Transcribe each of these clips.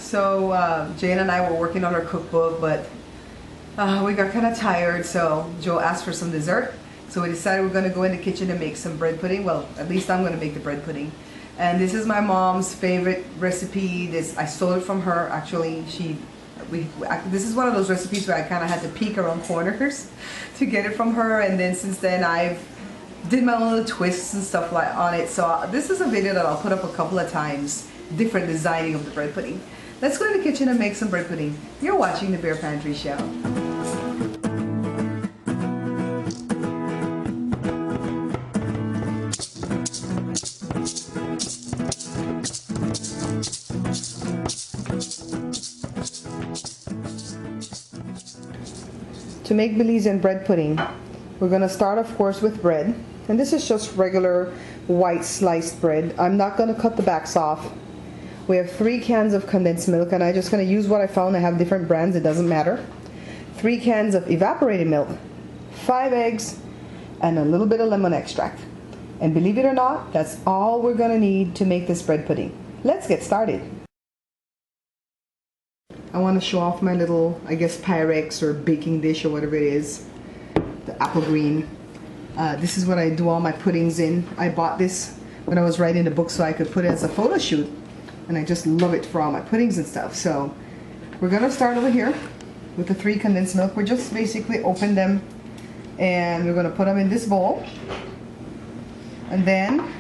So Jane and I were working on our cookbook, but we got kind of tired, so Joe asked for some dessert. So we decided we're going to go in the kitchen and make some bread pudding. Well, at least I'm going to make the bread pudding. And this is my mom's favorite recipe. I stole it from her. Actually, this is one of those recipes where I kind of had to peek around corners to get it from her. And then since then, I've did my own little twists and stuff like on it. So this is a video that I'll put up a couple of times, different designing of the bread pudding. Let's go to the kitchen and make some bread pudding. You're watching the Bear Pantry Show. To make Belizean bread pudding, we're going to start, of course, with bread. And this is just regular white sliced bread. I'm not going to cut the backs off. We have 3 cans of condensed milk, and I'm just going to use what I found. I have different brands, it doesn't matter. 3 cans of evaporated milk, 5 eggs, and a little bit of lemon extract. And believe it or not, that's all we're going to need to make this bread pudding. Let's get started. I want to show off my little, I guess, Pyrex or baking dish or whatever it is. The apple green. This is what I do all my puddings in. I bought this when I was writing the book so I could put it as a photo shoot. And I just love it for all my puddings and stuff. So we're going to start over here with the 3 condensed milk. We're just basically open them and we're going to put them in this bowl. And then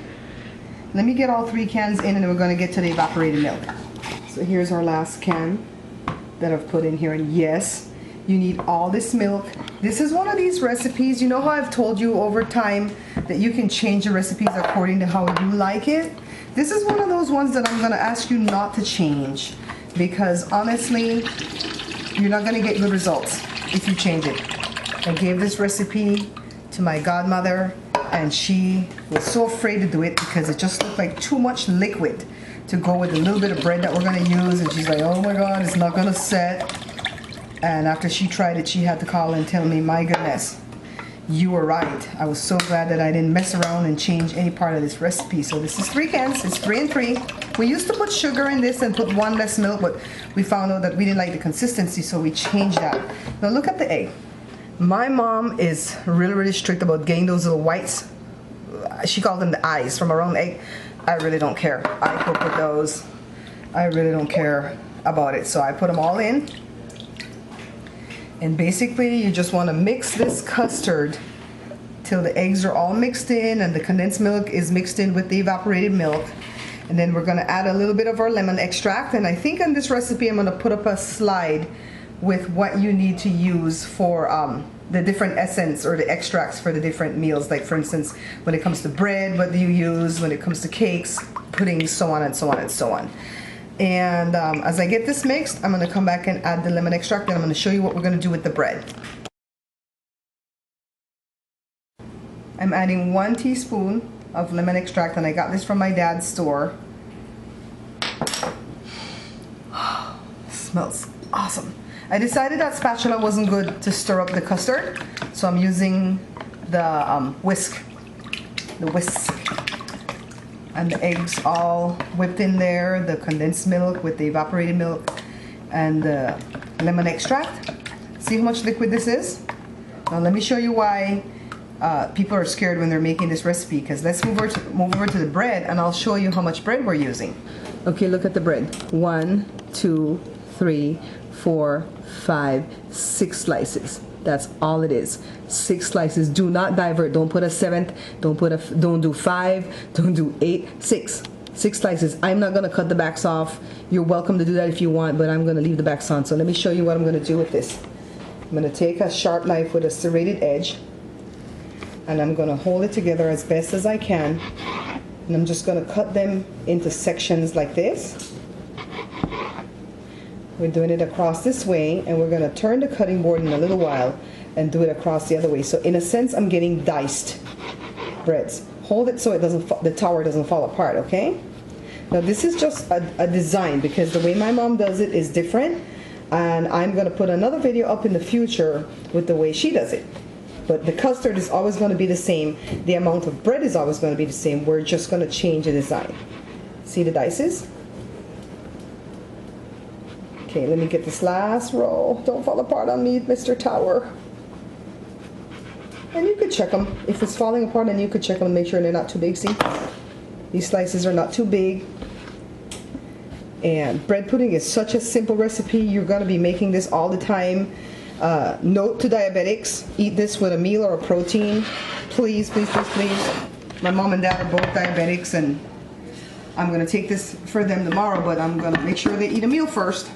let me get all 3 cans in, and then we're going to get to the evaporated milk. So here's our last can that I've put in here. And yes, you need all this milk. This is one of these recipes, you know how I've told you over time that you can change the recipes according to how you like it? This is one of those ones that I'm going to ask you not to change, because honestly, you're not going to get good results if you change it. I gave this recipe to my godmother, and she was so afraid to do it because it just looked like too much liquid to go with a little bit of bread that we're going to use. And she's like, oh my God, it's not going to set. And after she tried it, she had to call and tell me, my goodness, you were right. I was so glad that I didn't mess around and change any part of this recipe. So this is 3 cans. It's 3 and 3. We used to put sugar in this and put 1 less milk, but we found out that we didn't like the consistency, so we changed that. Now look at the egg. My mom is really, really strict about getting those little whites. She calls them the eyes from around the egg. I really don't care. I cook with those. I really don't care about it. So I put them all in. And basically, you just want to mix this custard till the eggs are all mixed in and the condensed milk is mixed in with the evaporated milk. And then we're going to add a little bit of our lemon extract. And I think on this recipe, I'm going to put up a slide with what you need to use for the different essence or the extracts for the different meals. Like, for instance, when it comes to bread, what do you use? When it comes to cakes, puddings, so on and so on and so on. And as I get this mixed, I'm going to come back and add the lemon extract, and I'm going to show you what we're going to do with the bread. I'm adding 1 teaspoon of lemon extract, and I got this from my dad's store. Smells awesome. I decided that spatula wasn't good to stir up the custard, so I'm using the whisk. And the eggs all whipped in there, the condensed milk with the evaporated milk and the lemon extract. See how much liquid this is? Now let me show you why people are scared when they're making this recipe, because let's move over to the bread, and I'll show you how much bread we're using. Okay, look at the bread. 1, 2, 3, 4, 5, 6 slices. That's all it is. 6 slices. Do not divert. Don't put a 7th. Don't do 5. Don't do 8. 6. 6 slices. I'm not gonna cut the backs off. You're welcome to do that if you want, but I'm gonna leave the backs on. So let me show you what I'm gonna do with this. I'm gonna take a sharp knife with a serrated edge, and I'm gonna hold it together as best as I can. And I'm just gonna cut them into sections like this. We're doing it across this way, and we're going to turn the cutting board in a little while and do it across the other way. So in a sense, I'm getting diced breads. Hold it so it doesn't, the tower doesn't fall apart, okay? Now this is just a design, because the way my mom does it is different, and I'm going to put another video up in the future with the way she does it. But the custard is always going to be the same. The amount of bread is always going to be the same. We're just going to change the design. See the dices? Okay, let me get this last roll. Don't fall apart on me, Mr. Tower. And you could check them. If it's falling apart, then you could check them and make sure they're not too big. See? These slices are not too big. And bread pudding is such a simple recipe. You're going to be making this all the time. Note to diabetics, eat this with a meal or a protein. Please, please, please, please. My mom and dad are both diabetics, and I'm going to take this for them tomorrow, but I'm going to make sure they eat a meal first.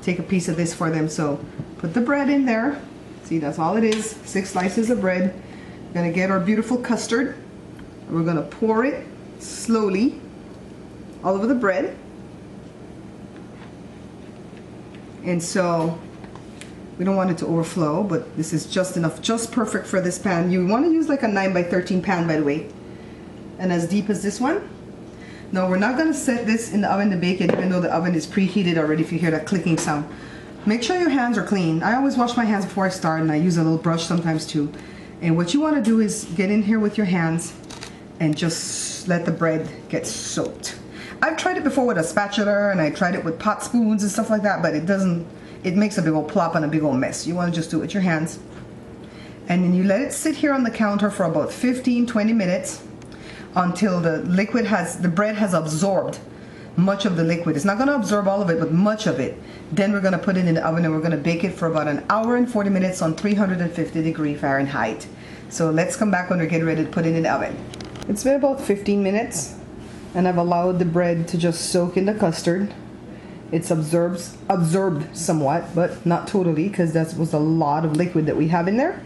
Take a piece of this for them. So put the bread in there. See, that's all it is. 6 slices of bread. We're going to get our beautiful custard. And we're going to pour it slowly all over the bread. And so we don't want it to overflow, but this is just enough, just perfect for this pan. You want to use like a 9 by 13 pan, by the way. And as deep as this one. No, we're not going to set this in the oven to bake it, even though the oven is preheated already, if you hear that clicking sound. Make sure your hands are clean. I always wash my hands before I start, and I use a little brush sometimes too. And what you want to do is get in here with your hands and just let the bread get soaked. I've tried it before with a spatula, and I tried it with pot spoons and stuff like that, but it makes a big old plop and a big old mess. You want to just do it with your hands. And then you let it sit here on the counter for about 15-20 minutes until the bread has absorbed much of the liquid. It's not going to absorb all of it, but much of it. Then we're going to put it in the oven, and we're going to bake it for about 1 hour and 40 minutes on 350°F. So let's come back when we're getting ready to put it in the oven. It's been about 15 minutes, and I've allowed the bread to just soak in the custard. It's absorbed somewhat, but not totally, because that was a lot of liquid that we have in there.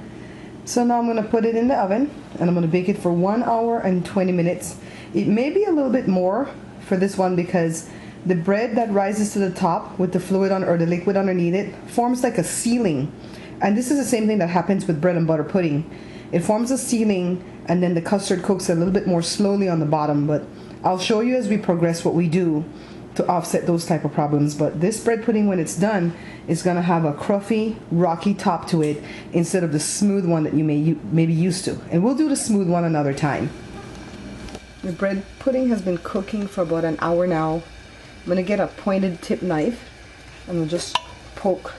So now I'm going to put it in the oven, and I'm going to bake it for 1 hour and 20 minutes. It may be a little bit more for this one, because the bread that rises to the top with the fluid on, or the liquid underneath it, forms like a ceiling. And this is the same thing that happens with bread and butter pudding. It forms a ceiling, and then the custard cooks a little bit more slowly on the bottom. But I'll show you as we progress what we do to offset those type of problems. But this bread pudding, when it's done, is going to have a cruffy, rocky top to it instead of the smooth one that you may be used to. And we'll do the smooth one another time. The bread pudding has been cooking for about 1 hour now. I'm going to get a pointed tip knife, and we'll just poke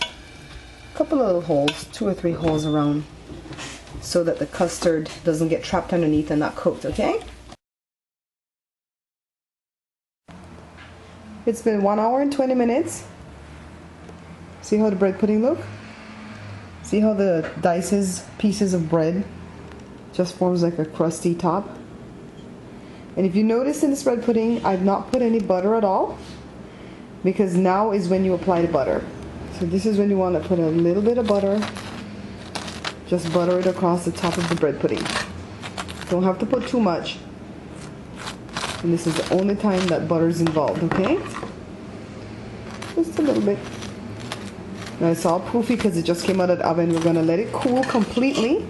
a couple of little holes, 2 or 3 holes around, so that the custard doesn't get trapped underneath and not cooked, okay? It's been 1 hour and 20 minutes. See how the bread pudding look? See how the pieces of bread just forms like a crusty top? And if you notice in this bread pudding, I've not put any butter at all, because now is when you apply the butter. So this is when you want to put a little bit of butter. Just butter it across the top of the bread pudding. Don't have to put too much. And this is the only time that butter is involved, okay? Just a little bit. Now it's all poofy because it just came out of the oven. We're going to let it cool completely.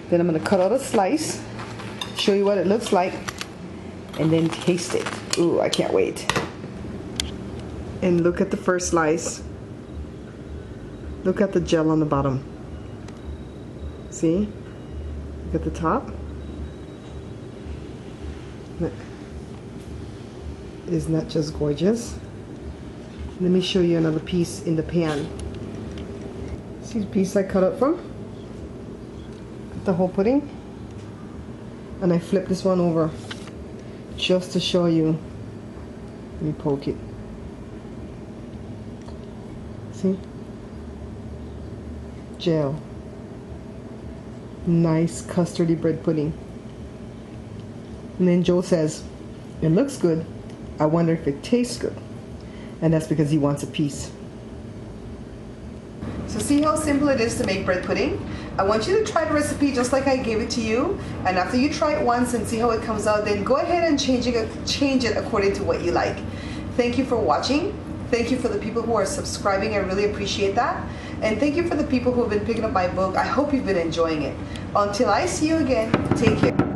Then I'm going to cut out a slice, show you what it looks like, and then taste it. Ooh, I can't wait. And look at the first slice. Look at the gel on the bottom. See? Look at the top. Look. Isn't that just gorgeous? Let me show you another piece in the pan. See the piece I cut up from? Cut the whole pudding. And I flip this one over just to show you. Let me poke it. See? Gel. Nice custardy bread pudding. And then Joe says, it looks good. I wonder if it tastes good. And that's because he wants a piece. So see how simple it is to make bread pudding? I want you to try the recipe just like I gave it to you. And after you try it once and see how it comes out, then go ahead and change it according to what you like. Thank you for watching. Thank you for the people who are subscribing. I really appreciate that. And thank you for the people who have been picking up my book. I hope you've been enjoying it. Until I see you again, take care.